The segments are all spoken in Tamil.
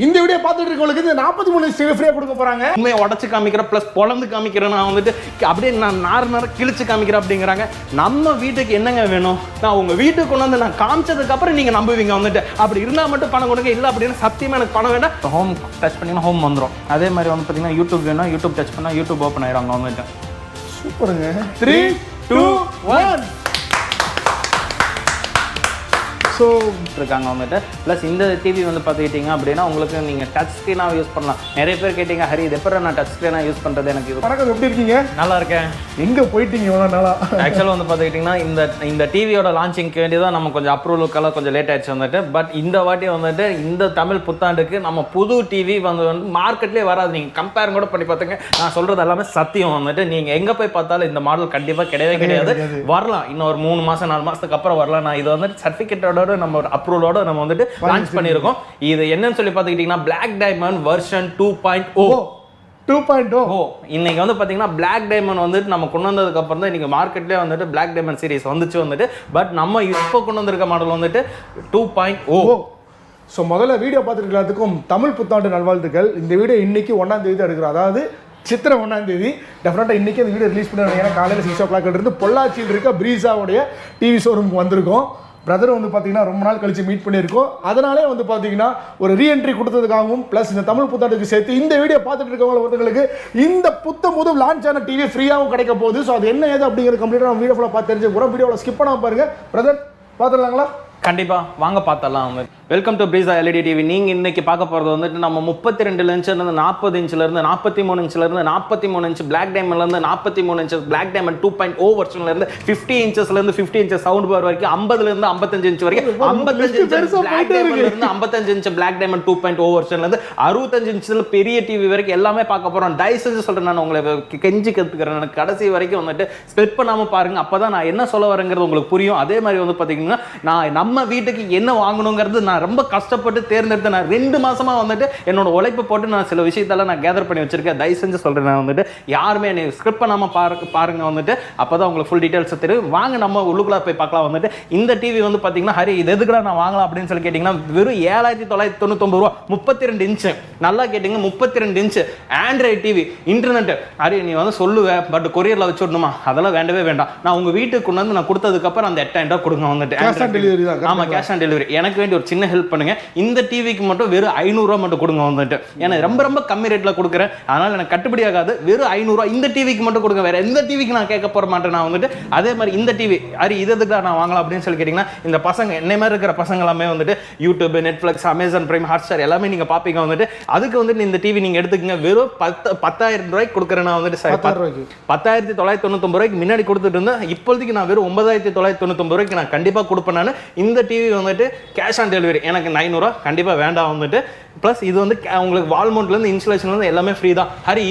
இந்த வீடியோ பார்த்துட்டு இருக்கவங்களுக்கு இந்த 43 இன்ச் டிவி ஃப்ரீயா கொடுக்க போறாங்க. உண்மையை உடச்சு காமிக்கிறேன் ப்ளஸ் பொழந்து காமிக்கிறேன். நான் வந்துட்டு அப்படியே நான் நார் கிழிச்சு காமிக்கிறேன் அப்படிங்கிறாங்க. நம்ம வீட்டுக்கு என்னங்க வேணும்? நான் உங்க வீட்டுக்கு கொண்டு வந்து நான் காமிச்சதுக்கு அப்புறம் நீங்க நம்புவீங்க வந்துட்டு. அப்படி இருந்தா மட்டும் பணம் கொடுங்க, இல்லை அப்படின்னு சத்தியமா எனக்கு பணம் வேண்டாம். ஹோம் டச் பண்ணீங்கன்னா ஹோம் வந்துடும். அதே மாதிரி வந்து பார்த்தீங்கன்னா யூடியூப் வேணும், யூடியூப் டச் பண்ணால் யூடியூப் ஓப்பன் ஆயிடுவாங்க வந்துட்டு. சூப்பருங்க. 3 2 1 ஸோ இருக்காங்க வந்துட்டு. ப்ளஸ் இந்த டிவி வந்து பார்த்துக்கிட்டிங்க அப்படின்னா உங்களுக்கு நீங்கள் டச் ஸ்க்ரீனாக யூஸ் பண்ணலாம். நிறைய பேர் கேட்டிங்க, ஹரி இது எப்போ நான் டச் ஸ்க்ரீனாக யூஸ் பண்ணுறது? எனக்கு இது வணக்கம், எப்படி இருக்கீங்க? நல்லா இருக்கேன். எங்கே போயிட்டீங்க இவ்வளோ நாளா? ஆக்சுவலாக வந்து பார்த்துக்கிட்டிங்கன்னா இந்த டிவியோட லான்ச்சிங்க்கு வேண்டி தான் நம்ம கொஞ்சம் அப்ரூவலுக்கெல்லாம் கொஞ்சம் லேட் ஆகிடுச்சு வந்துட்டு. பட் இந்த வாட்டி வந்துட்டு இந்த தமிழ் புத்தாண்டுக்கு நம்ம புது டிவி வந்து மார்க்கெட்லேயே வராது. நீங்கள் கம்பேர் கூட பண்ணி பார்த்துங்க. நான் சொல்கிறது எல்லாமே சத்தியம் வந்துட்டு. நீங்கள் எங்கே போய் பார்த்தாலும் இந்த மாடல் கண்டிப்பாக கிடையவே கிடையாது. வரலாம் இன்னும் ஒரு 3 மாதம் 4 மாதத்துக்கு அப்புறம் வரலாம். நான் இது வந்துட்டு சர்டிஃபிகேட்டோட நம்ம அப்ரூவலோட நம்ம வந்துட்டு லான்ச் பண்ணியிருக்கோம். இது என்னன்னு சொல்லி பார்த்துக்கிட்டிங்கன்னா Black Diamond வெர்ஷன் 2.0. இன்னைக்கு வந்து பார்த்தீங்கன்னா Black Diamond வந்துட்டு நம்ம கொண்டு வந்ததுக்கு அப்புறம் தான் இன்னைக்கு மார்க்கெட்லேயே வந்துட்டு Black Diamond சீரிஸ் வந்துச்சு வந்துட்டு. பட் நம்ம இப்போ கொண்டு வந்திருக்க மாடல் வந்துட்டு 2.0. ஸோ முதல்ல வீடியோ பார்த்துருக்க எல்லாத்துக்கும் தமிழ் புத்தாண்டு நல்வாழ்த்துக்கள். இந்த வீடியோ இன்னைக்கு 1ஆம் தேதி தான் எடுக்கிறோம், அதாவது சித்திரை 1ஆம் தேதி. டெஃபினட்டாக இன்றைக்கி அந்த வீடியோ ரிலீஸ் பண்ணுவாங்க. ஏன்னா காலையில் 6 o'clock இருந்து பொள்ளாச்சியில் இருக்க பிரீஸாவுடைய டிவி ஷோரூமுக்கு வந்திருக்கோம். பிரதர் வந்து பார்த்தீங்கன்னா ரொம்ப நாள் கழிச்சு மீட் பண்ணியிருக்கோம். அதனாலே வந்து பார்த்தீங்கன்னா ஒரு ரீஎன்ட்ரி கொடுத்ததுக்காகவும் ப்ளஸ் இந்த தமிழ் புத்தாண்டுக்கு சேர்த்து இந்த வீடியோ பார்த்துட்டு இருக்கவங்களுக்கு இந்த புது லான்ச் ஆன டிவி ஃப்ரீயாகவும் கிடைக்க போகுது. ஸோ அது என்ன ஏது அப்படிங்கிற கம்ப்ளீட்டாக நம்ம வீடியோ ஃபுல்லாக பார்த்து தெரிஞ்சுக்கிறோம். வீடியோவில் ஸ்கிப் பண்ணாமல் பாருங்கள். பிரதர் பார்த்துடலாங்களா? கண்டிப்பா வாங்க பார்த்தலாம். Welcome to Breeza LED TV. நீங்க இன்னைக்கு பார்க்க போறது வந்துட்டு நம்ம 32 இன்ச்ல இருந்து 40 இன்ச்ல இருந்து 43 இன்ச்ல இருந்து 43 இன்ச் Black Diamondல இருந்து 43 இன்ச் Black Diamond 2.0 வெர்ஷன்ல இருந்து 50 இன்ச்சஸ்ல இருந்து 50 இன்ச் சவுண்ட் பார் வரைக்கும் 50ல இருந்து 55 இன்ச் வரைக்கும் 55 இன்ச் Black Diamondல இருந்து 55 இன்ச் Black Diamond 2.0 வெர்ஷன்ல இருந்து 65 இன்ச்ல பெரிய டிவி வரைக்கும் எல்லாமே பார்க்க போறோம். தயவு செஞ்சு சொல்றேன், நான் உங்களை கெஞ்சி கத்துக்கிறேன். எனக்கு கடைசி வரைக்கும் வந்துட்டு ஸ்கிப் பண்ணாம பாருங்க. அப்பதான் நான் என்ன சொல்ல வரேங்கிறது உங்களுக்கு புரியும். அதே மாதிரி வந்து பாத்தீங்கன்னா நான் நம்ம வீட்டுக்கு என்ன வாங்கணுங்கிறது நான் ரொம்ப கஷ்டப்பட்டு தேர்ந்தெடுத்து நான் 2 மாசமா வந்துட்டு என்னோட உழைப்பு போட்டு நான் சில விஷயத்தெல்லாம் நான் கேதர் பண்ணி வச்சிருக்கேன். தயவு செஞ்சு சொல்றேன், நான் வந்துட்டு யாருமே என்னை ஸ்கிரிப்ட் பண்ணாம பாருங்க வந்துட்டு. அப்பதான் உங்களுக்கு ஃபுல் டீடைல்ஸ் தெரியும். வாங்க நம்ம உள்ளுக்குள்ள போய் பார்க்கலாம் வந்துட்டு. இந்த டிவி வந்து பாத்தீங்கன்னா ஹரி இது எதுக்குடா நான் வாங்கலாம் அப்படின்னு சொல்லி கேட்டீங்கன்னா வெறும் 7,999 ரூபா 32 இன்ச். நல்லா கேட்டீங்க, 32 inch Android TV. Internet Hari நீ வந்து சொல்லுவேன், பட் கொரியர்ல வச்சு விடணுமா? அதெல்லாம் வேண்டவே வேண்டாம். நான் உங்க வீட்டுக்கு கொண்டு வந்து நான் கொடுத்ததுக்கு அப்புறம் அந்த 8,000 ரூபாய் கொடுங்க வந்துட்டு. ஆமா, கேஷ் ஆன் டெலிவரி. எனக்கு வேண்டி ஒரு சின்ன ஹெல்ப் பண்ணுங்க. இந்த டிவிக்கு மட்டும் வெறும் 500 ரூபாய் மட்டும் கொடுங்க வந்துட்டு. ஏன்னா ரொம்ப கம்மி ரேட்ல கொடுக்குறேன், அதனால எனக்கு கட்டுப்படி ஆகாது. வெறும் 500 ரூபாய் இந்த டிவிக்கு மட்டும் கொடுங்க. வேற எந்த டிவிக்கு நான் கேட்க போற மாட்டேன் நான் வந்துட்டு. அதே மாதிரி இந்த டிவி ஹரி இது எதுக்கு நான் வாங்கலாம் அப்படின்னு சொல்லி கேட்டீங்கன்னா, இந்த பசங்க என்னை மாதிரி இருக்கிற பசங்க எல்லாமே வந்துட்டு YouTube, Netflix, Amazon Prime, Hotstar எல்லாமே நீங்க பாப்பீங்க வந்துட்டு. அதுக்கு வந்துட்டு இந்த டிவி நீங்க எடுத்துக்கங்க. வெறும் 10,000 ரூபாய்க்கு கொடுக்குறேன் நான் வந்துட்டு. 10,999 ரூபாய்க்கு முன்னாடி கொடுத்துட்டு இருந்தேன். இப்போதைக்கு நான் வெறும் 9,999 ரூபாய்க்கு நான் கண்டிப்பா கொடுப்பேன். நான் இந்த டிவி வந்துட்டு கேஷ் ஆன் டெலிவரி. எனக்கு 900 ரூபாய் கண்டிப்பா வேண்டாம் வந்துட்டு. ப்ளஸ் இது வந்து உங்களுக்கு வால்மவுண்ட்லேருந்து இன்ஸ்டலேஷன்லேருந்து எல்லாமே ஃப்ரீ தான். ஹரி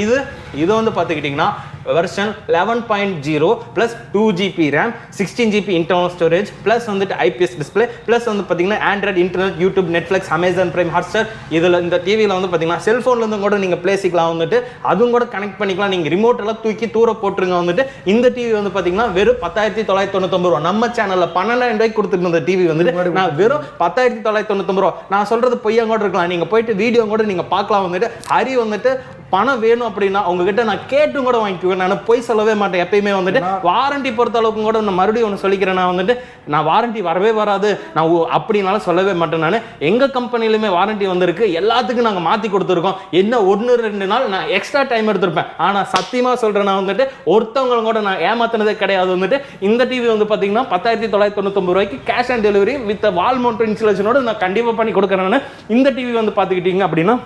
இது வந்து பார்த்துக்கிட்டிங்கன்னா version 11.0 plus 2GB RAM 16GB internal storage plus வந்துட்டு IPS டிஸ்பிளே ப்ளஸ் வந்து பார்த்தீங்கன்னா Android, internet, YouTube, Netflix, Amazon Prime, Hotstar. இதில் இந்த டிவியில் வந்து பார்த்தீங்கன்னா செல்ஃபோன்லேருந்து கூட நீங்கள் பேசிக்கலாம் வந்துட்டு. அதுவும் கூட கனெக்ட் பண்ணிக்கலாம். நீங்கள் ரிமோட் எல்லாம் தூக்கி தூர போட்டுருங்க வந்துட்டு. இந்த டிவி வந்து பார்த்தீங்கன்னா வெறும் 10,999 ரூபா. நம்ம சேனலில் 12,000 ரூபாய்க்கு கொடுத்துட்டு இருந்த டிவி வந்துட்டு நான் வெறும் 10,999 ரூபா. நான் சொல்றது பொய்யா கூட இருக்கலாம், நீங்கள் போயிட்டு வீடியோ கூட நீங்கள் பார்க்கலாம் வந்துட்டு. ஹரி வந்துட்டு பணம் வேணும் அப்படின்னா உங்ககிட்ட நான் கேட்டும் கூட வாங்கிக்குவேன். நான் போய் சொல்லவே மாட்டேன் எப்பயுமே வந்துட்டு. வாரண்டி பொறுத்த அளவுக்கு கூட நான் மறுபடியும் ஒன்று சொல்லிக்கிறேன். நான் வந்துட்டு நான் வாரண்டி வரவே வராது நான் அப்படின்னால சொல்லவே மாட்டேன். நான் எங்கள் கம்பெனிலுமே வாரண்டி வந்திருக்கு. எல்லாத்துக்கும் நாங்கள் மாற்றி கொடுத்துருக்கோம். என்ன 1-2 நாள் நான் எக்ஸ்ட்ரா டைம் எடுத்திருப்பேன். ஆனால் சத்தியமாக சொல்கிறேன், நான் வந்துட்டு ஒருத்தவங்களும் கூட நான் ஏமாத்தினதே கிடையாது வந்துட்டு. இந்த டிவி வந்து பார்த்தீங்கன்னா 10,999 ரூபாய்க்கு cash on delivery with wall mount இன்ஸ்டலேஷனோட நான் கண்டிப்பாக பண்ணி கொடுக்குறேன். இந்த டிவி வந்து பார்த்துக்கிட்டீங்க அப்படின்னா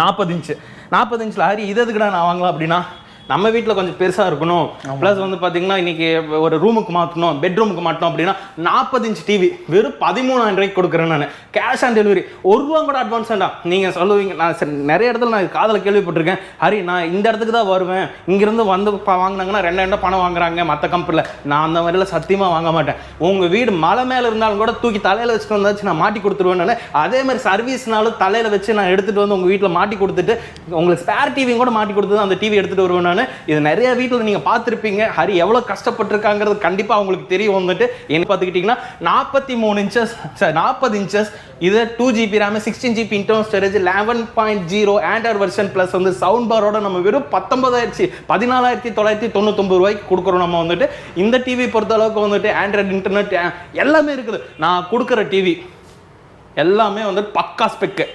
40 இன்ச்சில் ஹரி இது எதுக்குடா நான் வாங்கலாம் அப்படின்னா, நம்ம வீட்டில் கொஞ்சம் பெருசாக இருக்கணும். ப்ளஸ் வந்து பார்த்தீங்கன்னா இன்றைக்கி ஒரு ரூமுக்கு மாற்றணும், பெட்ரூமுக்கு மாற்றணும் அப்படின்னா 40 இன்ச் டிவி வெறும் 13,000 ரூபாய்க்கு கொடுக்குறேன். நான் கேஷ் ஆன் டெலிவரி 1 ரூபா கூட அட்வான்ஸ் வேண்டாம். நீங்கள் சொல்லுவீங்க, நான் நிறைய இடத்துல நான் காதில் கேள்விப்பட்டிருக்கேன், ஹரி நான் இந்த இடத்துக்கு தான் வருவேன், இங்கேருந்து வந்து வாங்கினாங்கன்னா 2,000 பணம் வாங்குறாங்க மற்ற கம்பெனியில். நான் அந்த மாதிரிலாம் சத்தியமாக வாங்க மாட்டேன். உங்கள் வீடு மலை மேலே இருந்தாலும் கூட தூக்கி தலையில் வச்சுட்டு வந்தாச்சு நான் மாட்டி கொடுத்துருவேன். நான் அதே மாதிரி சர்வீஸ்னாலும் தலையில் வச்சு நான் எடுத்துகிட்டு வந்து உங்கள் வீட்டில் மாட்டி கொடுத்துட்டு உங்களுக்கு ஸ்பேர் டிவியும் கூட மாட்டி கொடுத்து அந்த டிவி எடுத்துகிட்டு வருவேன். நான். இது நிறைய வீட்டில் நீங்கள் பார்த்துருப்பீங்க. ஹரி எவ்வளோ கஷ்டப்பட்டிருக்காங்கிறது கண்டிப்பாக அவங்களுக்கு தெரியும். வந்துட்டு என்ன பார்த்துக்கிட்டிங்கன்னா 43 இன்ச்சஸ் 40 இன்ச்சஸ் இது 2GB RAM 16GB internal storage 11.0 Android version plus வந்து சவுண்ட் பாரோட நம்ம வெறும் 14,999 ரூபாய்க்கு கொடுக்குறோம். நம்ம வந்துட்டு இந்த டிவி பொறுத்த அளவுக்கு வந்துட்டு ஆண்ட்ராய்டு இன்டர்நெட் எல்லாமே இருக்குது. நான் கொடுக்குற டிவி எல்லாமே வந்துட்டு பக்கா ஸ்பெக்கு.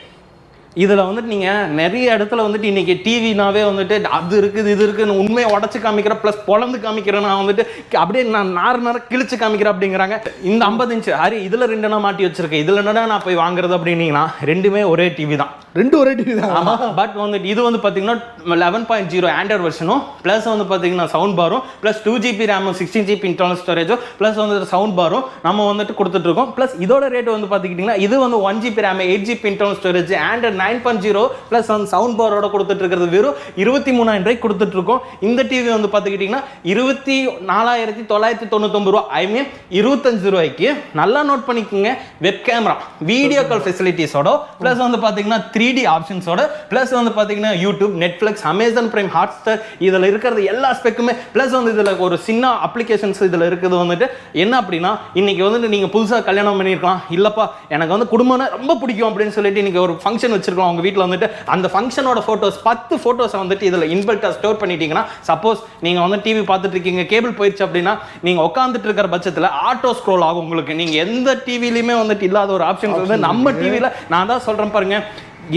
இதில் வந்துட்டு நீங்கள் நிறைய இடத்துல வந்துட்டு இன்றைக்கி டிவினாவே வந்துட்டு அது இருக்குது இது இருக்குதுன்னு உண்மையை உடச்சி காமிக்கிறேன் ப்ளஸ் பொழந்து காமிக்கிறேன். நான் வந்துட்டு அப்படியே நான் நார் கிழிச்சு காமிக்கிறேன் அப்படிங்கிறாங்க. இந்த 50 இன்ச்சு ஹரி இதில் 2 நான் மாட்டி வச்சிருக்கேன். இதில் என்னடா நான் போய் வாங்குறது அப்படின்னீங்கன்னா ரெண்டுமே ஒரே டிவி தான். ரெண்டு ஒரே டிவி தான். ஆமாம். பட் வந்துட்டு இது வந்து பார்த்தீங்கன்னா 11.0 ஆண்ட்ராய்டு வெர்ஷனும் ப்ளஸ் வந்து பார்த்தீங்கன்னா சவுண்ட் பாரும் plus 2GB RAM 16GB internal ஸ்டோரேஜும் ப்ளஸ் வந்துட்டு சவுண்ட் பாரும் நம்ம வந்துட்டு கொடுத்துட்ருக்கோம். ப்ளஸ் இதோட ரேட் வந்து பார்த்துக்கிட்டிங்கன்னா இது வந்து 1GB RAM 8GB internal storage Android 9.0 plus வந்து சவுண்ட் பாரோட கொடுத்துட்டு இருக்கிறது வெறும் 23,000 ரூபாய்க்கு கொடுத்துட்ருக்கோம். இந்த டிவி வந்து பார்த்துக்கிட்டிங்கன்னா 24,999 ரூபா. ஐ மீன் 25 ரூபாய்க்கு. நல்லா நோட் பண்ணிக்கோங்க. வெப் கேமரா வீடியோ கால் ஃபெசிலிட்டிஸோட ப்ளஸ் வந்து பார்த்தீங்கன்னா 3D ஆப்ஷன்ஸோட ப்ளஸ் வந்து பார்த்தீங்கன்னா YouTube, Netflix, Amazon Prime, Hotstar இதில் இருக்கிறது எல்லா ஸ்பெக்குமே ப்ளஸ் வந்து இதில் ஒரு சின்ன அப்ளிகேஷன்ஸ் இதில் இருக்குது. வந்துட்டு என்ன அப்படின்னா இன்றைக்கி வந்துட்டு நீங்கள் புதுசாக கல்யாணம் பண்ணியிருக்கலாம், இல்லைப்பா எனக்கு வந்து குடும்பம்னா ரொம்ப பிடிக்கும் அப்படின்னு சொல்லிட்டு இன்றைக்கி ஒரு ஃபங்க்ஷன் வச்சிருக்கலாம் உங்கள் வீட்டில் வந்துட்டு அந்த ஃபங்க்ஷனோட ஃபோட்டோஸ் 10 ஃபோட்டோஸை வந்துட்டு இதில் இன்பில்ட்டாக ஸ்டோர் பண்ணிட்டீங்கன்னா சப்போஸ் நீங்கள் வந்து டிவி பார்த்துட்டு இருக்கீங்க கேபிள் போயிடுச்சு அப்படின்னா நீங்கள் உட்காந்துட்டு இருக்கிற பட்சத்தில் ஆட்டோ ஸ்க்ரோல் ஆகும் உங்களுக்கு. நீங்கள் எந்த டிவிலையுமே வந்துட்டு இல்லாத ஒரு ஆப்ஷன்ஸ் வந்து நம்ம டிவியில் நான் தான் சொல்கிறேன் பாருங்க.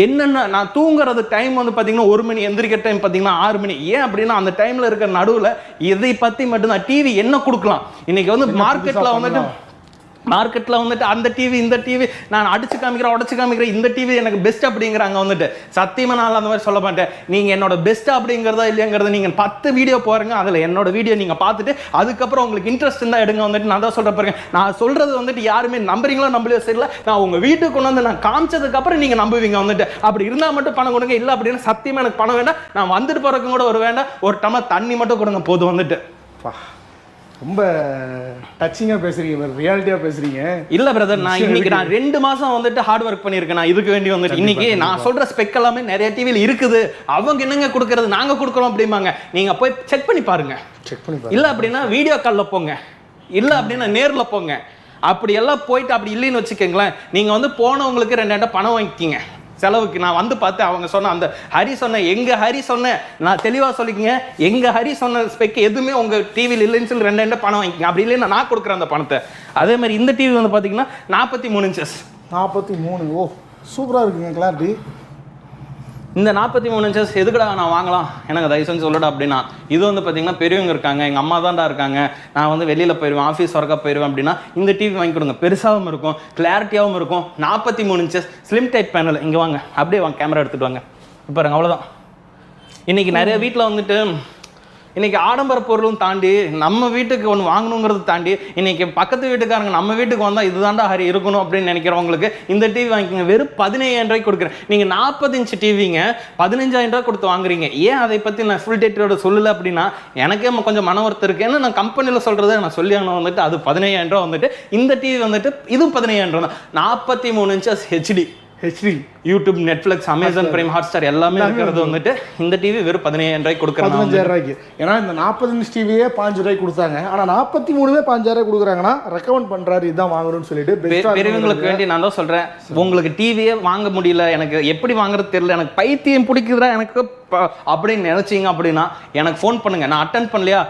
என்னென்ன நான் தூங்குறது டைம் வந்து பார்த்தீங்கன்னா 1 மணி, எந்திரிக்கிற டைம் பார்த்தீங்கன்னா 6 மணி. ஏன் அப்படின்னா அந்த டைமில் இருக்கிற நடுவில் இதை பற்றி மட்டும்தான் டிவி என்ன கொடுக்கலாம். இன்னைக்கு வந்து மார்க்கெட்டில் வந்துட்டு அந்த டிவி இந்த டிவி நான் அடிச்சு காமிக்கிறேன் உடச்சு காமிக்கிறேன் இந்த டிவி எனக்கு பெஸ்ட் அப்படிங்கிறாங்க. வந்துட்டு சத்தியமாக நான் அந்த மாதிரி சொல்ல மாட்டேன். நீங்கள் என்னோட பெஸ்ட் அப்படிங்கிறதா இல்லையாங்கிறத நீங்கள் 10 வீடியோ போகிறீங்க, அதில் என்னோட வீடியோ நீங்கள் பார்த்துட்டு அதுக்கப்புறம் உங்களுக்கு இன்ட்ரெஸ்ட் இருந்தால் எடுங்க. வந்துட்டு நான் தான் சொல்கிறேன் பாருங்க. நான் சொல்கிறது வந்துட்டு யாருமே நம்புறீங்களோ நம்பலையோ சரியில்லை. நான் உங்கள் வீட்டுக்கு கொண்டு வந்து நான் காமிச்சதுக்கப்புறம் நீங்கள் நம்புவீங்க. வந்துட்டு அப்படி இருந்தால் மட்டும் பணம் கொடுங்க. இல்லை அப்படின்னு சத்தியமாக எனக்கு பணம் வேண்டாம். நான் வந்துட்டு போகிறதுக்கு கூட ஒரு வேண்டாம். ஒரு டம்ளர் தண்ணி மட்டும் கொடுங்க போதும். வந்துட்டு ரொம்ப டச்சிங்காக பேசுறீங்க, ரியாலிட்டியாக பேசுறீங்க. இல்லை பிரதர், நான் 2 மாதம் வந்துட்டு ஹார்ட் ஒர்க் பண்ணியிருக்கேன். நான் இதுக்கு வேண்டி வந்துட்டு இன்னைக்கு நான் சொல்கிற ஸ்பெக் எல்லாமே நிறைய டிவியில் இருக்குது. அவங்க என்னங்க கொடுக்கறது, நாங்கள் கொடுக்குறோம் அப்படிம்பாங்க. நீங்கள் போய் செக் பண்ணி பாருங்க. இல்லை அப்படின்னா வீடியோ காலில் போங்க, இல்லை அப்படின்னா நேரில் போங்க. அப்படி எல்லாம் போயிட்டு அப்படி இல்லைன்னு வச்சுக்கோங்களேன், நீங்கள் வந்து போனவங்களுக்கு 2 பணம் வாங்கிக்கிங்க செலவுக்கு. நான் வந்து பார்த்து அவங்க சொன்ன அந்த ஹரி சொன்ன எங்கள் ஹரி சொன்ன நான் தெளிவாக சொல்லிக்கங்க, எங்கள் ஹரி சொன்ன ஸ்பெக் எதுவுமே உங்கள் டிவியில் இல்லைன்னு சொல்லி 2 பணம் வாங்கிக்கங்க. அப்படி இல்லைன்னா நான் கொடுக்குறேன் அந்த பணத்தை. அதே மாதிரி இந்த டிவி வந்து பார்த்தீங்கன்னா 43 இன்ச்சஸ் 43. ஓ சூப்பராக இருக்குங்க கிளாரிட்டி. இந்த 43 இன்ச்சஸ் எதுக்குடா நான் வாங்கலாம் எனக்கு தயவு செஞ்சு சொல்லடா அப்படின்னா, இது வந்து பார்த்தீங்கன்னா பெரியவங்க இருக்காங்க, எங்கள் அம்மா தான்டா இருக்காங்க, நான் வந்து வெளியில் போயிடுவேன், ஆஃபீஸ் ஒர்க்காக போயிடுவேன் அப்படின்னா இந்த டிவி வாங்கி கொடுங்க. பெருசாகவும் இருக்கும், கிளாரிட்டியாகவும் இருக்கும். 43 இன்ச்சஸ் ஸ்லிம் டைட் பேனல். இங்கே வாங்க, அப்படியே வாங்க, கேமரா எடுத்துகிட்டு வாங்க. பாருங்க, அவ்வளோதான். இன்றைக்கி நிறைய வீட்டில் வந்துட்டு இன்றைக்கி ஆடம்பர பொருளும் தாண்டி நம்ம வீட்டுக்கு ஒன்று வாங்கணுங்கிறது தாண்டி இன்றைக்கி பக்கத்து வீட்டுக்காரங்க நம்ம வீட்டுக்கு வந்தால் இதுதான்டா ஹரி இருக்கணும் அப்படின்னு நினைக்கிறவங்களுக்கு இந்த டிவி வாங்கிக்கோங்க. வெறும் 15,000 ரூபாய்க்கு கொடுக்குறேன். நீங்கள் 40 இன்ச்சு டிவிங்க 15,000 ரூபாய் கொடுத்து வாங்குறீங்க. ஏன் அதை பற்றி நான் ஃபுல் டீட்டெயிலோட சொல்லலை அப்படின்னா எனக்கே கொஞ்சம் மன வருத்தம் இருக்குது. ஏன்னா நான் கம்பெனியில் சொல்கிறத நான் சொல்லி ஆகணும். வந்துட்டு அது 15,000 ரூபா. வந்துட்டு இந்த டிவி வந்துட்டு இதுவும் 15,000 ரூபா தான். 43 inches HD YouTube, Netflix, Amazon Prime, Hotstar எல்லாமே இருக்கிறது வந்துட்டு இந்த டிவி வெறும் 15,000 ரூபாய்க்கு கொடுக்குறாங்க. 15,000 ரூபாய்க்கு. ஏன்னா இந்த 40 இன்ச் டிவியே 5 ரூபாய்க்கு கொடுத்தாங்க. ஆனால் 43 5,000 கொடுக்குறாங்கன்னா ரெக்கமெண்ட் பண்ணுறாரு இதுதான் வாங்கணும்னு சொல்லிட்டு. பெரியவங்களுக்கு வேண்டி நான் தான் சொல்கிறேன், உங்களுக்கு டிவியே வாங்க முடியல, எனக்கு எப்படி வாங்குறது தெரியல, எனக்கு பைத்தியம் பிடிக்குதுடா எனக்கு அப்படின்னு நினச்சிங்க அப்படின்னா எனக்கு ஃபோன் பண்ணுங்கள். நான் அட்டென்ட் பண்ணலையா,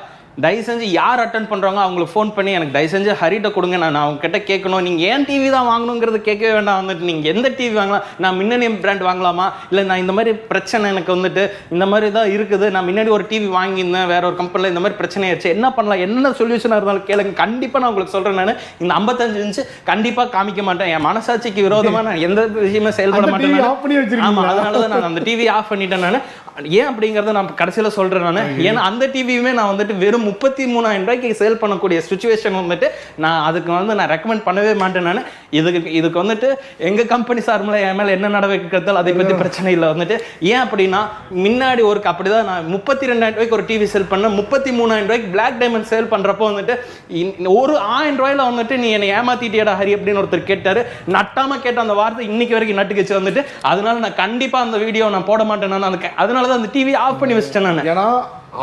தயவு செஞ்சு யார் அட்டென்ட் பண்ணுறாங்க அவங்களுக்கு ஃபோன் பண்ணி எனக்கு தயவு செஞ்சு ஹரிட்ட கொடுங்க. நான் அவங்க கிட்ட கேட்கணும், நீங்கள் ஏன் டிவி தான் வாங்கணுங்கிறது கேட்கவே வேண்டாம். வந்துட்டு நீங்கள் எந்த டிவி வாங்கலாம், நான் மின்னணி பிராண்ட் வாங்கலாமா, இல்லை நான் இந்த மாதிரி பிரச்சனை எனக்கு வந்துட்டு இந்த மாதிரி தான் இருக்குது, நான் முன்னாடி ஒரு டிவி வாங்கியிருந்தேன் வேற ஒரு கம்பெனியில் இந்த மாதிரி பிரச்சனை ஆயிடுச்சு, என்ன பண்ணலாம், என்ன சொல்யூஷனாக இருந்தாலும் கேளுங்க. கண்டிப்பாக நான் உங்களுக்கு சொல்கிறேன். நான் இந்த 55 இன்ச்சு கண்டிப்பாக காமிக்க மாட்டேன். என் மனசாட்சிக்கு விரோதமாக நான் எந்த விஷயமே செயல்பட மாட்டேன். ஆமாம், அதனால தான் நான் அந்த டிவி ஆஃப் பண்ணிட்டேன். நான் ஏன் அப்படிங்கிறத நான் கடைசியில் சொல்கிறேன். நான் ஏன்னா அந்த டிவியுமே நான் வந்துட்டு வெறும் 33,000 ரூபாய்க்கு சேல் பண்ணக்கூடிய சுச்சுவேஷன் வந்துட்டு நான் அதுக்கு வந்து நான் ரெக்கமெண்ட் பண்ணவே மாட்டேன். நான் இதுக்கு வந்துட்டு எங்கள் கம்பெனி சார்பில் என் மேலே என்ன நடவடிக்கை எடுத்தாலும் அதை பற்றி பிரச்சனை இல்லை. வந்துட்டு ஏன் அப்படின்னா முன்னாடி ஒரு அப்படி தான் நான் 32,000 ரூபாய்க்கு ஒரு டிவி சேல் பண்ணேன். 33,000 ரூபாய்க்கு பிளாக் டைமண்ட் சேல் பண்ணுறப்போ வந்துட்டு ஒரு 1000 ரூபாயில் வந்துட்டு நீ என்னை ஏமாத்திட்டியடா ஹரி அப்படின்னு ஒருத்தர் கேட்டார். நட்டாமல் கேட்ட அந்த வார்த்தை இன்னைக்கு வரைக்கும் நட்டுக்குச்சு. வந்துட்டு அதனால நான் கண்டிப்பாக அந்த வீடியோ நான் போட மாட்டேன். நான் அதனால தான் அந்த டிவி ஆஃப் பண்ணி வச்சிட்டேன். நான் ஏன்னா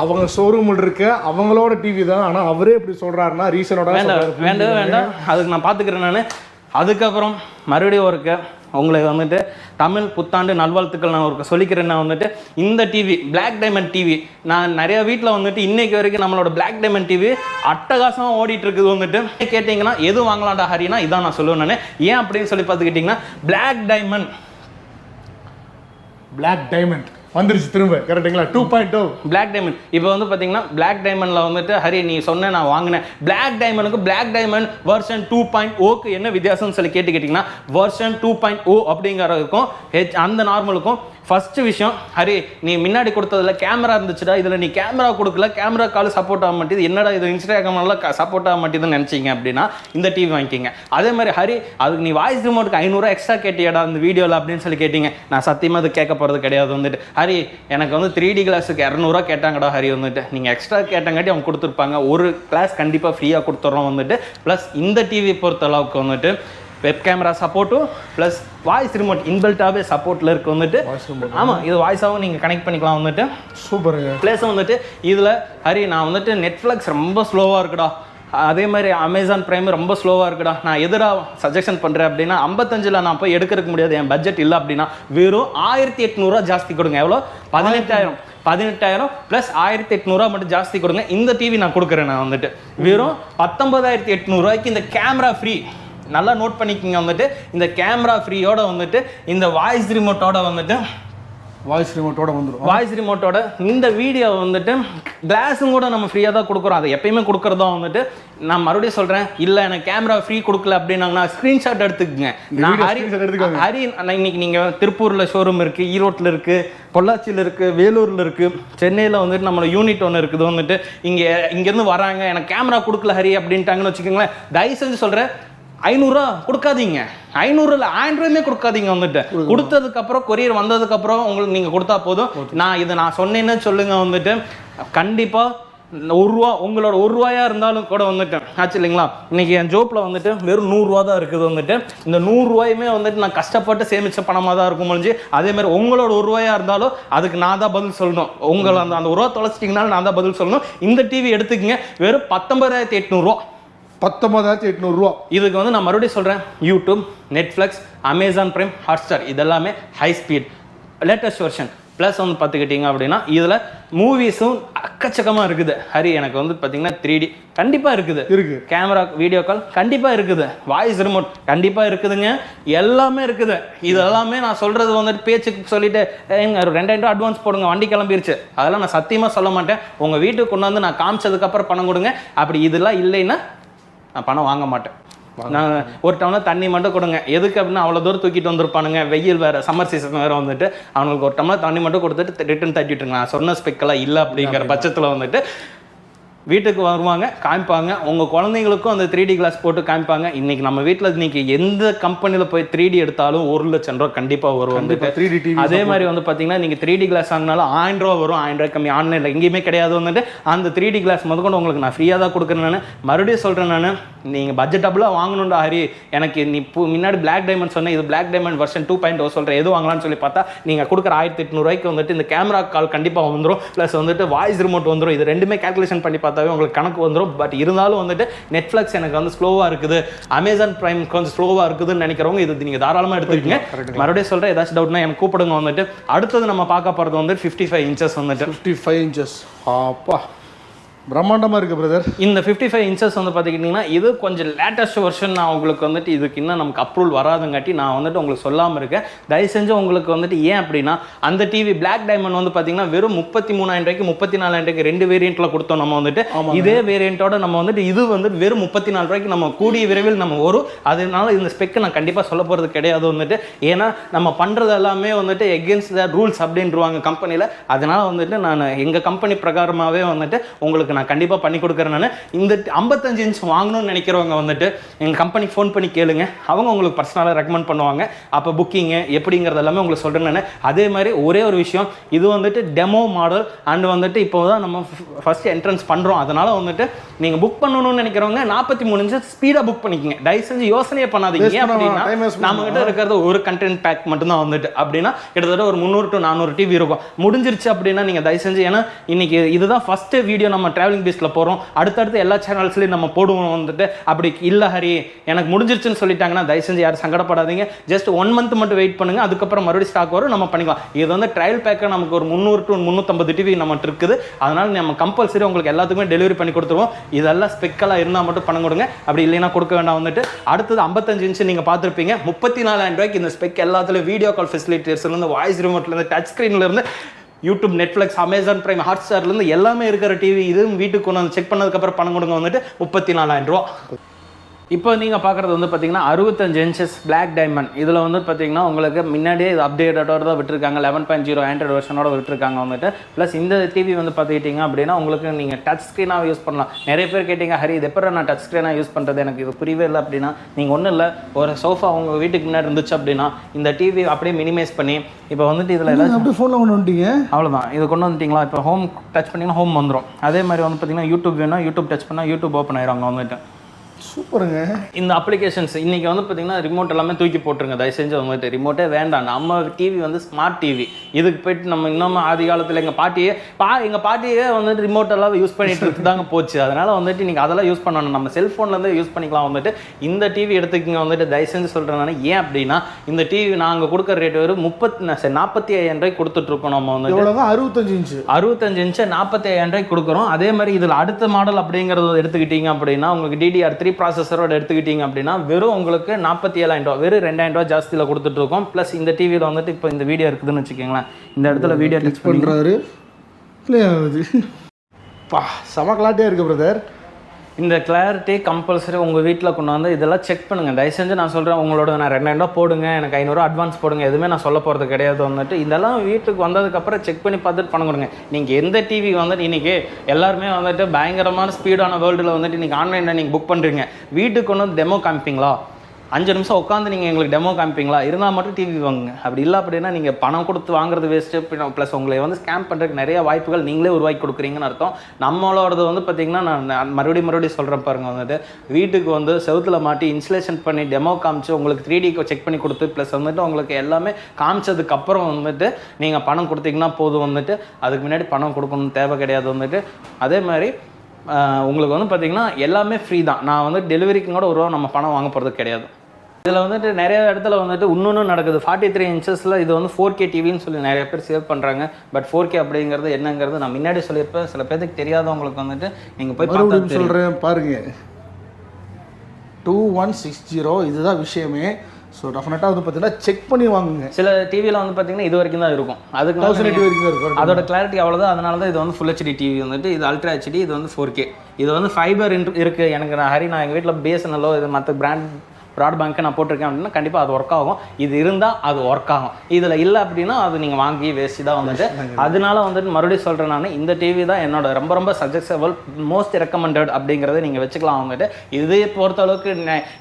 அவங்க ஷோரூமில் இருக்க அவங்களோட டிவி தான். ஆனால் அவரே இப்படி சொல்கிறாருன்னா ரீசனோட வேண்டாம் அதுக்கு நான் பார்த்துக்கிறேன். நான் அதுக்கப்புறம் மறுபடியும் ஒருக்க உங்களுக்கு வந்துட்டு தமிழ் புத்தாண்டு நல்வாழ்த்துக்கள் நான் ஒரு சொல்லிக்கிறேன்னா வந்துட்டு இந்த டிவி பிளாக் டைமண்ட் டிவி நான் நிறைய வீட்டில் வந்துட்டு இன்னைக்கு வரைக்கும் நம்மளோட பிளாக் டைமண்ட் டிவி அட்டகாசமாக ஓடிட்டு இருக்குது. வந்துட்டு கேட்டிங்கன்னா எது வாங்கலாம்டா ஹரினா இதான் நான் சொல்லுவேன். நான் ஏன் அப்படின்னு சொல்லி பார்த்துக்கிட்டிங்கன்னா பிளாக் டைமண்ட் வந்துருச்சு திரும்ப கரெக்டுங்களா 2.0 பிளாக் டைமண்ட். இப்போ வந்து பார்த்தீங்கன்னா பிளாக் டைமண்டில் வந்துட்டு ஹரி நீ சொன்ன நான் வாங்கினேன் பிளாக் டைமண்டுக்கு பிளாக் டைமண்ட் வெர்ஷன் 2.0க்கு என்ன வித்தியாசம்னு சொல்லி கேட்டிங்கன்னா வெர்ஷன் 2.0 அப்படிங்கிறதுக்கும் அந்த நார்மலுக்கும் ஃபர்ஸ்ட் விஷயம் ஹரி நீ முன்னாடி கொடுத்ததுல கேமரா இருந்துச்சுடா, இதில் நீ கேமரா கொடுக்கல, கேமரா கால் சப்போர்ட் ஆக மாட்டேது, என்னடா இது இன்ஸ்டாகிராம்லாம் சப்போர்ட் ஆக மாட்டேதுன்னு நினச்சிங்க அப்படின்னா இந்த டிவி வாங்கிக்கிங்க. அதே மாதிரி ஹரி அதுக்கு நீ வாய்ஸ் ரிமோட்டுக்கு 500 எக்ஸ்ட்ரா கேட்டியடா அந்த வீடியோவில் அப்படின்னு சொல்லி கேட்டிங்க. நான் சத்தியமாக அது கேட்க போகிறது கிடையாது. வந்துட்டு ஹரி எனக்கு வந்து 3D கிளாஸுக்கு 200 கேட்டாங்கடா ஹரி, வந்துட்டு நீங்கள் எக்ஸ்ட்ரா கேட்டாங்காட்டி அவங்க கொடுத்துருப்பாங்க. ஒரு கிளாஸ் கண்டிப்பாக ஃப்ரீயாக கொடுத்துட்றோம். வந்துட்டு ப்ளஸ் இந்த டிவி பொறுத்த அளவுக்கு வந்துட்டு வெப் கேமரா சப்போர்ட்டும் ப்ளஸ் வாய்ஸ் ரிமோட் இன்பில்ட்டாகவே சப்போர்ட்டில் இருக்குது. வந்துட்டு ஆமாம் இது வாய்ஸாகவும் நீங்கள் கனெக்ட் பண்ணிக்கலாம். வந்துட்டு சூப்பருங்க. ப்ளஸ் வந்துட்டு இதில் ஹரி நான் வந்துட்டு நெட்ஃப்ளிக்ஸ் ரொம்ப ஸ்லோவாக இருக்குடா, அதே மாதிரி அமேசான் பிரைம் ரொம்ப ஸ்லோவாக இருக்குடா, நான் எதிராக சஜஷன் பண்ணுறேன் அப்படின்னா 55 நான் போய் எடுக்கிறதுக்கு முடியாது, என் பட்ஜெட் இல்லை அப்படின்னா வெறும் 1800 ஜாஸ்தி கொடுங்க. எவ்வளோ 18,000 ப்ளஸ் 1800 மட்டும் ஜாஸ்தி கொடுங்க. இந்த டிவி நான் கொடுக்குறேன். நான் வந்துட்டு வெறும் 19,800 இந்த கேமரா ஃப்ரீ. நல்லா நோட் பண்ணிக்கோங்க. வந்துட்டு இந்த கேமரா ஃப்ரீயோட வந்துட்டு இந்த வாய்ஸ் ரிமோட்டோட வந்துட்டு வாய்ஸ் ரிமோட்டோட இந்த வீடியோ வந்துட்டு கிளாஸும் கூட நம்ம ஃப்ரீயாக தான் கொடுக்குறோம். அதை எப்பயுமே கொடுக்குறதா வந்துட்டு நான் மறுபடியும் சொல்கிறேன். இல்லை எனக்கு கேமரா ஃப்ரீ கொடுக்கல அப்படின்னாங்கன்னா ஸ்க்ரீன்ஷாட் எடுத்துக்கங்க. நான் ஹரி இன்னைக்கு நீங்கள் திருப்பூரில் ஷோரூம் இருக்குது, ஈரோட்டில் இருக்குது, பொள்ளாச்சியில் இருக்குது, வேலூரில் இருக்குது, சென்னையில் வந்துட்டு நம்மளோட யூனிட் ஒன்று இருக்குது. வந்துட்டு இங்கேருந்து வராங்க எனக்கு கேமரா கொடுக்கல ஹரி அப்படின்ட்டாங்கன்னு வச்சுக்கோங்களேன். தயவு செஞ்சு சொல்கிறேன் 500 கொடுக்காதீங்க, 500 இல்லை 1000 கொடுக்காதீங்க. வந்துட்டு கொடுத்ததுக்கப்புறம் கொரியர் வந்ததுக்கப்புறம் உங்களுக்கு நீங்கள் கொடுத்தா போதும். நான் சொன்னேன்னு சொல்லுங்க. வந்துட்டு கண்டிப்பாக ₹1 உங்களோட ₹1 இருந்தாலும் கூட வந்துட்டு ஆச்சு இல்லைங்களா. இன்னைக்கு என் ஜோப்பில் வந்துட்டு வெறும் ₹100 தான் இருக்குது. வந்துட்டு இந்த ₹100 வந்துட்டு நான் கஷ்டப்பட்டு சேமிச்ச பணமாக தான் இருக்கும் முடிஞ்சு. அதே மாதிரி உங்களோட ₹1 இருந்தாலும் அதுக்கு நான் தான் பதில் சொல்லணும். உங்களை அந்த ₹1 தொலைச்சிட்டிங்கனாலும் நான் தான் பதில் சொல்லணும். இந்த டிவி எடுத்துக்கங்க வெறும் 19,800. 19,800. இதுக்கு வந்து நான் மறுபடியும் சொல்கிறேன், YouTube, Netflix, Amazon Prime, Hotstar இதெல்லாமே high speed latest version. Plus வந்து பார்த்துக்கிட்டிங்க அப்படின்னா இதில் மூவிஸும் அக்கச்சக்கமாக இருக்குது. ஹரி எனக்கு வந்து பார்த்தீங்கன்னா 3D கண்டிப்பாக இருக்குது, கேமரா வீடியோ கால் கண்டிப்பாக இருக்குது, வாய்ஸ் ரிமோட் கண்டிப்பாக இருக்குதுங்க, எல்லாமே இருக்குது. இதெல்லாமே நான் சொல்கிறது வந்துட்டு பேச்சுக்கு சொல்லிட்டு 2000 அட்வான்ஸ் போடுங்க வண்டி கிளம்பிருச்சு அதெல்லாம் நான் சத்தியமாக சொல்ல மாட்டேன். உங்கள் வீட்டுக்கு கொண்டு வந்து நான் காமிச்சதுக்கப்புறம் பணம் கொடுங்க. அப்படி இதெல்லாம் இல்லைன்னா நான் பணம் வாங்க மாட்டேன். நான் ஒரு டம்ளர் தண்ணி மட்டும் கொடுங்க. எதுக்கு அப்படின்னா அவ்வளோ தூரம் தூக்கிட்டு வந்திருப்பானுங்க, வெயில் வேறு, சம்மர் சீசன் வேறு. வந்துட்டு அவங்களுக்கு ஒரு டம்ளர் தண்ணி மட்டும் கொடுத்துட்டு ரிட்டன் தட்டிட்டுருங்க. நான் சொன்ன ஸ்பெக்கெல்லாம் இல்லை அப்படிங்கிற பட்சத்தில் வந்துட்டு வீட்டுக்கு வருவாங்க, காமிப்பாங்க. உங்கள் குழந்தைங்களுக்கும் அந்த 3D கிளாஸ் போட்டு காமிப்பாங்க. இன்றைக்கி நம்ம வீட்டில் இன்றைக்கி எந்த கம்பெனியில் போய் 3D எடுத்தாலும் ₹1,00,000 கண்டிப்பாக வரும். வந்துட்டு 3D டிவி அதே மாதிரி வந்து பார்த்தீங்கன்னா நீங்கள் 3D கிளாஸ் வாங்கினாலும் ₹1000 வரும். ₹1000 கம்மி ஆன்லைனில் எங்கேயுமே கிடையாது. வந்துட்டு அந்த 3D கிளாஸ் முதற்கொண்டு உங்களுக்கு நான் ஃப்ரீயாக தான் கொடுக்குறேன். நான் மறுபடியும் சொல்கிறேன், நான் நீங்கள் பட்ஜெட்டபுளாக வாங்கணுண்டா ஹரி. எனக்கு நீ முன்னாடி பிளாக் டைமண்ட் சொன்னேன், இது பிளாக் டைமண்ட் வெர்ஷன் 2.0 சொல்கிறேன். எது வாங்கலாம்னு சொல்லி பார்த்தா நீங்கள் கொடுக்குற ₹1800 வந்துட்டு இந்த கேமரா கால் கண்டிப்பாக வந்துடும். ப்ளஸ் வந்துட்டு வாய்ஸ் ரிமோட் வந்துடும். இது ரெண்டுமே கேல்குலேஷன் பண்ணி பார்த்தாவே உங்களுக்கு கணக்கு வந்துடும். பட் இருந்தாலும் வந்துட்டு நெட்ஃப்ளிக்ஸ் எனக்கு வந்து ஸ்லோவாக இருக்குது, அமேசான் பிரைம் கொஞ்சம் ஸ்லோவாக இருக்குதுன்னு நினைக்கிறவங்க இது நீங்கள் தாராளமாக எடுத்துக்கிங்க. மறுபடியும் சொல்கிறேன், ஏதாச்சும் டவுட்னா எனக்கு கூப்பிடுங்க. வந்துட்டு அடுத்தது நம்ம பார்க்க போகிறது வந்து 55 இன்ச்சஸ். வந்துட்டு 55 இன்ச்சஸ் அப்பா பிரம்மாண்டமாக இருக்குது பிரதர். இந்த 55 இன்ச்சஸ் வந்து பார்த்துக்கிட்டிங்கன்னா இது கொஞ்சம் லேட்டஸ்ட் வெர்ஷன். நான் உங்களுக்கு வந்துட்டு இதுக்கு இன்னும் நமக்கு அப்ரூவல் வராதுங்காட்டி நான் வந்துட்டு உங்களுக்கு சொல்லாமல் இருக்கேன். தயவு செஞ்சு உங்களுக்கு வந்துட்டு ஏன் அப்படின்னா அந்த டிவி பிளாக் டைமண்ட் வந்து பார்த்தீங்கன்னா வெறும் 33,000 34,000 2 வேரியண்ட்டில் கொடுத்தோம். நம்ம வந்துட்டு இதே வேரியண்ட்டோட நம்ம வந்துட்டு இது வந்துட்டு வெறும் 34 நம்ம கூடிய விரைவில் நம்ம வரும். அதனால இந்த ஸ்பெக்கை நான் கண்டிப்பாக சொல்ல போகிறது கிடையாது. வந்துட்டு ஏன்னா நம்ம பண்ணுறது எல்லாமே வந்துட்டு எகென்ஸ்ட் த ரூல்ஸ் அப்படின்ட்டுருவாங்க கம்பெனியில். அதனால் வந்துட்டு நான் எங்கள் கம்பெனி பிரகாரமாகவே வந்துட்டு உங்களுக்கு உங்களுக்கு நான் கண்டிப்பாக பண்ணி கொடுக்குறேன். நான் இந்த 55 இன்ச் வாங்கணும்னு நினைக்கிறவங்க வந்துட்டு எங்கள் கம்பெனிக்கு ஃபோன் பண்ணி கேளுங்க, அவங்க உங்களுக்கு பர்சனலாக ரெக்கமெண்ட் பண்ணுவாங்க. அப்போ புக்கிங்கு எப்படிங்கிறது எல்லாமே உங்களுக்கு சொல்கிறேன் நான். அதே மாதிரி ஒரே ஒரு விஷயம், இது வந்துட்டு டெமோ மாடல் அண்ட் வந்துட்டு இப்போ தான் நம்ம ஃபஸ்ட்டு என்ட்ரன்ஸ் பண்ணுறோம். அதனால் வந்துட்டு நீங்கள் புக் பண்ணணும்னு நினைக்கிறவங்க 43 இன்ச் ஸ்பீடாக புக் பண்ணிக்கங்க. தயவு செஞ்சு யோசனையே பண்ணாதீங்க. ஏன் அப்படின்னா நம்மகிட்ட இருக்கிறது ஒரு கண்டென்ட் பேக் மட்டும்தான் வந்துட்டு அப்படின்னா கிட்டத்தட்ட ஒரு 300 to 400 டிவி இருக்கும். முடிஞ்சிருச்சு அப்படின்னா நீங்கள் தயவு செஞ்சு, ஏன்னா இன்னைக்கு இதுதான் ஃபஸ்ட்டு வீடியோ நம்ம ட்ராவலிங் பீஸில் போகிறோம், அடுத்தடுத்து எல்லா சேனல்ஸ்லையும் நம்ம போடுவோம் வந்துட்டு. அப்படி இல்லை ஹரி எனக்கு முடிஞ்சிருச்சுன்னு சொல்லிட்டாங்கன்னா தயவு செஞ்சு யாரும் சங்கடப்படாதீங்க. ஜஸ்ட் 1 month மட்டும் வெயிட் பண்ணுங்க, அதுக்கப்புறம் மறுபடியும் ஸ்டாக் வரும், நம்ம பண்ணிக்கலாம். இது வந்து ட்ரையல் பேக்காக நமக்கு ஒரு 300 to 350 டிவி நம்மகிட்ட இருக்குது. அதனால நம்ம கம்பல்சரி உங்களுக்கு எல்லாத்துக்குமே டெலிவரி பண்ணி கொடுத்துருவோம். இதெல்லாம் ஸ்பெக்கலாக இருந்தால் மட்டும் பண்ண கொடுங்க, அப்படி இல்லைன்னா கொடுக்க வேண்டாம் வந்துட்டு. அடுத்தது 55 இன்ச் நீங்கள் பார்த்துருப்பீங்க, 34,000 ரூபாய்க்கு இந்த ஸ்பெக் எல்லாத்துலேயும் வீடியோ கால் ஃபெசிலிட்டிஸ்லேருந்து, வாய்ஸ் ரிமோட்லேருந்து, டச் ஸ்க்ரீன்லேருந்து, யூடியூப், நெட்ஃப்ளிக்ஸ், அமேசான் பிரைம், ஹாட்ஸ்டார்லேருந்து எல்லாமே இருக்கிற டிவி இதுவும் வீட்டுக்கு கொண்டு வந்து செக் பண்ணதுக்கப்புறம் பணம் கொடுங்க வந்துட்டு 34,000 ரூபா. இப்போ நீங்கள் பார்க்குறது வந்து பார்த்தீங்கன்னா 65 இன்ச்சஸ் பிளாக் டைமண்ட். இதில் வந்து பார்த்தீங்கன்னா உங்களுக்கு முன்னாடியே இது அப்டேட்டோட தான் விட்டுருக்காங்க, 11.0 ஆண்ட்ராய்டு வெர்ஷனோட விட்டுருக்காங்க வந்துட்டு. ப்ளஸ் இந்த டிவி வந்து பார்த்துக்கிட்டிங்க அப்படின்னா உங்களுக்கு நீங்கள் டச் ஸ்க்ரீனாக யூஸ் பண்ணலாம். நிறைய பேர் கேட்டிங்க, ஹரி இது எப்படி நான் டச் ஸ்க்ரீனாக யூஸ் பண்ணுறது, எனக்கு இது புரியவே இல்லை அப்படின்னா, நீங்கள் ஒன்றும் இல்லை, ஒரு சோஃபா உங்கள் வீட்டுக்கு முன்னாடி இருந்துச்சு அப்படின்னா இந்த டிவி அப்படியே மினிமைஸ் பண்ணி இப்போ வந்துட்டு இதில் ஏதாச்சும் அப்படியே ஃபோனில் கொண்டு வந்துட்டீங்க, அவ்வளோதான். இது கொண்டு வந்துட்டிங்களா, இப்போ ஹோம் டச் பண்ணிங்கன்னா ஹோம் வந்துடும். அதே மாதிரி வந்து பார்த்தீங்கன்னா யூடியூப் வேணும், யூடியூப் டச் பண்ணால் யூடியூப் ஓப்பன் ஆயிடுவாங்க வந்துட்டு. சூப்பருங்க. இந்த அப்ளிகேஷன்ஸ் இன்றைக்கி வந்து பார்த்திங்கன்னா ரிமோட் எல்லாமே தூக்கி போட்டுருங்க தயவு செஞ்சு. வந்துட்டு ரிமோட்டே வேண்டாம், நம்ம டிவி வந்து ஸ்மார்ட் டிவி. இதுக்கு போய்ட்டு நம்ம இன்னும் ஆதி காலத்தில் எங்கள் பாட்டியே வந்துட்டு ரிமோட் எல்லாம் யூஸ் பண்ணிட்டு இருக்குதாங்க போச்சு. அதனால் வந்துட்டு நீங்கள் அதெல்லாம் யூஸ் பண்ணணும், நம்ம செல்ஃபோன்லேருந்து யூஸ் பண்ணிக்கலாம் வந்துட்டு. இந்த டிவி எடுத்துக்கிங்க வந்துட்டு தயவு செஞ்சு சொல்கிறேன் நான். ஏன் அப்படின்னா இந்த டிவி நாங்கள் கொடுக்குற ரேட் வெறும் 45,000 ரூபாய்க்கு கொடுத்துட்ருக்கோம். நம்ம வந்து 65 இன்ச்சு 45,000 ரூபாய்க்கு கொடுக்குறோம். அதே மாதிரி இதில் அடுத்த மாடல் அப்படிங்கிறத எடுத்துக்கிட்டீங்க அப்படின்னா உங்களுக்கு DDR3 ப்ராசஸரோட எடுத்துக்கிட்டீங்க அப்படின்னா வெறும் உங்களுக்கு 47,000 ரூபா, வெறும் 2,000 ரூபா ஜாஸ்தியில் கொடுத்துட்ருக்கோம். ப்ளஸ் இந்த டிவியில் வந்துட்டு இப்போ இந்த வீடியோ இருக்குதுன்னு வச்சுக்கோங்களேன், இந்த இடத்துல வீடியோ டெக்ஸ் பண்ணுறாரு, ப்ளே ஆகுது. செம கிளாரிட்டியாக இருக்குது பிரதர். இந்த கிளாரிட்டி கம்பல்சரி உங்கள் வீட்டில் கொண்டு வந்து இதெல்லாம் செக் பண்ணுங்கள் தயவு செஞ்சு. நான் சொல்கிறேன், உங்களோட நான் 2,000 ரூபா போடுங்க, எனக்கு 500 ரூபா அட்வான்ஸ் போடுங்க, எதுவுமே நான் சொல்ல போகிறது கிடையாது வந்துட்டு. இதெல்லாம் வீட்டுக்கு வந்ததுக்கப்புறம் செக் பண்ணி பார்த்துட்டு பண்ண கொடுங்க. நீங்கள் எந்த டிவி வந்துட்டு இன்றைக்கி எல்லாருமே வந்துட்டு பயங்கரமான ஸ்பீடான வேர்ல்டில் வந்துட்டு இன்றைக்கி ஆன்லைனில் நீங்கள் புக் பண்ணுறீங்க, வீட்டுக்கு கொண்டு வந்து டெமோ காமிப்பீங்களா? 5 நிமிஷம் உட்காந்து நீங்கள் எங்களுக்கு டெமோ காமிப்பீங்களா? இருந்தால் மட்டும் டிவி வாங்குங்க. அப்படி இல்லை அப்படின்னா நீங்கள் பணம் கொடுத்து வாங்குறது வேஸ்ட்டு. ப்ளஸ் உங்களை வந்து ஸ்கேம் பண்ணுறதுக்கு நிறைய வாய்ப்புகள் நீங்களே உருவாக்கி கொடுக்குறீங்கன்னு அர்த்தம். நம்மளோடது வந்து பார்த்திங்கன்னா நான் மறுபடியும் சொல்கிறேன் பாருங்கள், வந்துட்டு வீட்டுக்கு வந்து செவுத்தில் மாட்டி இன்ஸ்டலேஷன் பண்ணி டெமோ காமிச்சு உங்களுக்கு 3D செக் பண்ணி கொடுத்து ப்ளஸ் வந்துட்டு உங்களுக்கு எல்லாமே காமிச்சதுக்கப்புறம் வந்துட்டு நீங்கள் பணம் கொடுத்தீங்கன்னா போதும் வந்துட்டு. அதுக்கு முன்னாடி பணம் கொடுக்கணும்னு தேவை கிடையாது வந்துட்டு. அதே மாதிரி உங்களுக்கு வந்து பார்த்திங்கன்னா எல்லாமே ஃப்ரீ தான். நான் வந்து டெலிவரிக்கு கூட ஒரு ரூபா நம்ம பணம் வாங்க போகிறது கிடையாது. இதில் வந்துட்டு நிறைய இடத்துல வந்துட்டு இன்னொன்று நடக்குது. 43 இன்ச்சஸில் இது வந்து 4K டிவின்னு சொல்லி நிறைய பேர் சேவ் பண்ணுறாங்க. பட் 4K அப்படிங்கிறது என்னங்கிறது நான் முன்னாடி சொல்லியிருப்பேன், சில பேருக்கு தெரியாதவங்களுக்கு வந்துட்டு நீங்கள் போய் பார்த்து சொல்கிறேன் பாருங்கள். 2160 இதுதான் விஷயமே. ஸோ டெஃபினட்டாக வந்து பார்த்தீங்கன்னா செக் பண்ணி வாங்குங்க. சில டிவியில் வந்து பார்த்தீங்கன்னா இது வரைக்கும் தான் இருக்கும், அதுக்கு 1080 வரைக்கும் இருக்கும், அதோட கிளாரிட்டி அவ்வளோதான். அதனால தான் இது வந்து ஃபுல் HD டிவி வந்துட்டு, இது அல்ட்ரா HD, இது வந்து 4K. இது வந்து ஃபைபர் இருக்குது. எனக்கு நான் எங்கள் வீட்டில் BSNL இது மற்ற பிராண்ட் ப்ராட்பேங்க்கை நான் போட்டிருக்கேன் அப்படின்னா கண்டிப்பாக அது ஒர்க் ஆகும். இது இருந்தால் அது ஒர்க் ஆகும், இதில் இல்லை அப்படின்னா அது நீங்கள் வாங்கி வேஸ்ட்டு தான் வந்துட்டு. அதனால வந்துட்டு மறுபடியும் சொல்கிறேன் நான், இந்த டிவி தான் என்னோட ரொம்ப சஜஸ்டபிள், மோஸ்ட் ரெக்கமெண்டட் அப்படிங்கிறத நீங்கள் வச்சுக்கலாம் வந்துட்டு. இதை பொறுத்தளவுக்கு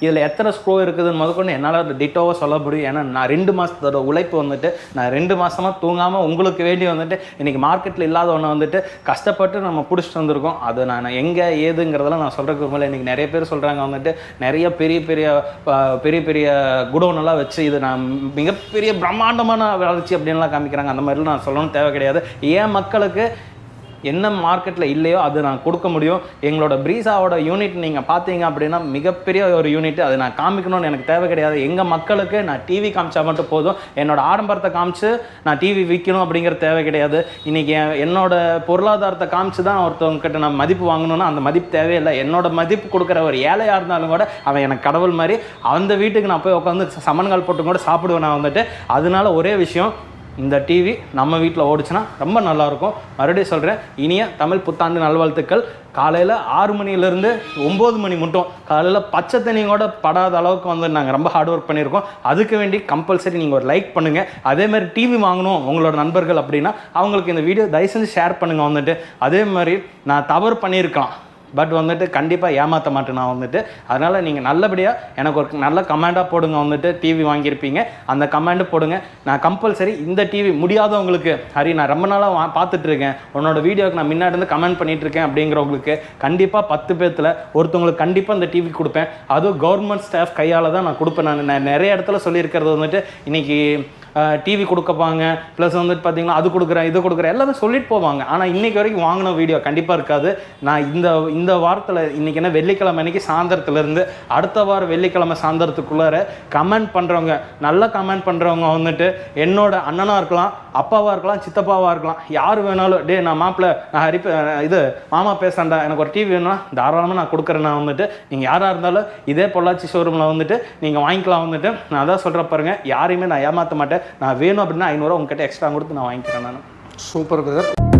இதில் எத்தனை ஸ்க்ரோ இருக்குதுன்னு முதற்கொண்டு என்னால் டிட்டோவாக சொல்ல முடியும். ஏன்னா நான் 2 மாதத்தோட உழைப்பு வந்துட்டு, நான் 2 மாதமாக தூங்காமல் உங்களுக்கு வேண்டி வந்துட்டு இன்றைக்கி மார்க்கெட்டில் இல்லாத ஒன்று வந்துட்டு கஷ்டப்பட்டு நம்ம பிடிச்சிட்டு வந்திருக்கோம். அது நான் எங்கே ஏதுங்கிறதெல்லாம் நான் சொல்கிறதுக்கு மேலே இன்றைக்கி நிறைய பேர் சொல்கிறாங்க வந்துட்டு நிறைய பெரிய குடோனெல்லாம் வச்சு இது நான் மிகப்பெரிய பிரம்மாண்டமான வளர்ச்சி அப்படின்லாம் காமிக்கிறாங்க. அந்த மாதிரிலாம் நான் சொல்லணும்னு தேவை கிடையாது. ஏன் மக்களுக்கு என்ன மார்க்கெட்டில் இல்லையோ அது நான் கொடுக்க முடியும். எங்களோட ப்ரீஸாவோட யூனிட் நீங்கள் பார்த்தீங்க அப்படின்னா மிகப்பெரிய ஒரு யூனிட். அது நான் காமிக்கணும்னு எனக்கு தேவை கிடையாது. எங்கள் மக்களுக்கு நான் டிவி காமிச்சா மட்டும் போதும். என்னோட ஆடம்பரத்தை காமிச்சு நான் டிவி விற்கணும் அப்படிங்கிற தேவை கிடையாது. இன்றைக்கி என்னோட பொருளாதாரத்தை காமிச்சு தான் ஒருத்தவங்ககிட்ட நான் மதிப்பு வாங்கணும்னா அந்த மதிப்பு தேவையில்லை. என்னோட மதிப்பு கொடுக்குற ஒரு ஏழையாக இருந்தாலும் கூட அவன் எனக்கு கடவுள் மாதிரி. அந்த வீட்டுக்கு நான் போய் உட்காந்து சமன்கால் போட்டு கூட சாப்பிடுவேன் நான் வந்துட்டு. அதனால ஒரே விஷயம், இந்த டிவி நம்ம வீட்டில் ஓடிச்சுன்னா ரொம்ப நல்லாயிருக்கும். மறுபடியும் சொல்கிறேன், இனிய தமிழ் புத்தாண்டு நல்வாழ்த்துக்கள். காலையில் 6 மணிலேருந்து 9 மணி மட்டும் காலையில் பச்சை தண்ணி கூட படாத அளவுக்கு வந்து நாங்கள் ரொம்ப ஹார்ட் ஒர்க் பண்ணியிருக்கோம். அதுக்கு வேண்டி கம்பல்சரி நீங்கள் ஒரு லைக் பண்ணுங்கள். அதேமாதிரி டிவி வாங்கணும் உங்களோட நண்பர்கள் அப்படின்னா அவங்களுக்கு இந்த வீடியோ தயவு செஞ்சு ஷேர் பண்ணுங்கள். வந்துட்டு அதே மாதிரி நான் தவறு பண்ணியிருக்கலாம், பட் வந்துட்டு கண்டிப்பாக ஏமாற்ற மாட்டேன் நான் வந்துட்டு. அதனால் நீங்கள் நல்லபடியாக எனக்கு ஒரு நல்ல கமெண்டாக போடுங்க. வந்துட்டு டிவி வாங்கியிருப்பீங்க, அந்த கமெண்ட் போடுங்க. நான் கம்பல்சரி இந்த டிவி முடியாதவங்களுக்கு, ஹரி நான் ரொம்ப நாளாக பார்த்துட்ருக்கேன், உன்னோட வீடியோக்கு நான் முன்னாடி இருந்து கமெண்ட் பண்ணிகிட்ருக்கேன் அப்படிங்கிறவங்களுக்கு கண்டிப்பாக 10 பேர்த்தில் ஒருத்தவங்களுக்கு கண்டிப்பாக இந்த டிவி கொடுப்பேன். அதுவும் கவர்மெண்ட் ஸ்டாஃப் கையால் தான் நான் கொடுப்பேன். நான் நிறைய இடத்துல சொல்லியிருக்கிறது வந்துட்டு இன்றைக்கி டிவி கொடுக்கப்பாங்க, ப்ளஸ் வந்துட்டு பார்த்தீங்கன்னா அது கொடுக்குறேன் இது கொடுக்குறேன் எல்லாமே சொல்லிட்டு போவாங்க. ஆனால் இன்றைக்கி வரைக்கும் வாங்கின வீடியோ கண்டிப்பாக இருக்காது. நான் இந்த வாரத்தில் இன்றைக்கி என்ன வெள்ளிக்கிழமை அன்றைக்கி சாயந்தரத்துலேருந்து அடுத்த வாரம் வெள்ளிக்கிழமை சாயந்தரத்துக்குள்ளார கமெண்ட் பண்ணுறவங்க, நல்ல கமெண்ட் பண்ணுறவங்க வந்துட்டு என்னோட அண்ணனாக இருக்கலாம், அப்பாவாக இருக்கலாம், சித்தப்பாவாக இருக்கலாம், யார் வேணாலும் டே நான் மாப்பிள்ளை நான் இது மாமா பேசுகிறேன்டா, எனக்கு ஒரு டிவி வேணும்னா தாராளமாக நான் கொடுக்குறேன். நான் வந்துட்டு நீங்கள் யாராக இருந்தாலும் இதே பொள்ளாச்சி ஷோரூமில் வந்துட்டு நீங்கள் வாங்கிக்கலாம். வந்துட்டு நான் அதான் சொல்கிற பாருங்கள், யாரையுமே நான் ஏமாற்ற மாட்டேன். நான் வேணும் அப்படின்னா 500 உங்ககிட்ட எக்ஸ்ட்ரா கொடுத்து நான் வாங்கிக்கிறேன். நான் சூப்பர் பிரதர்.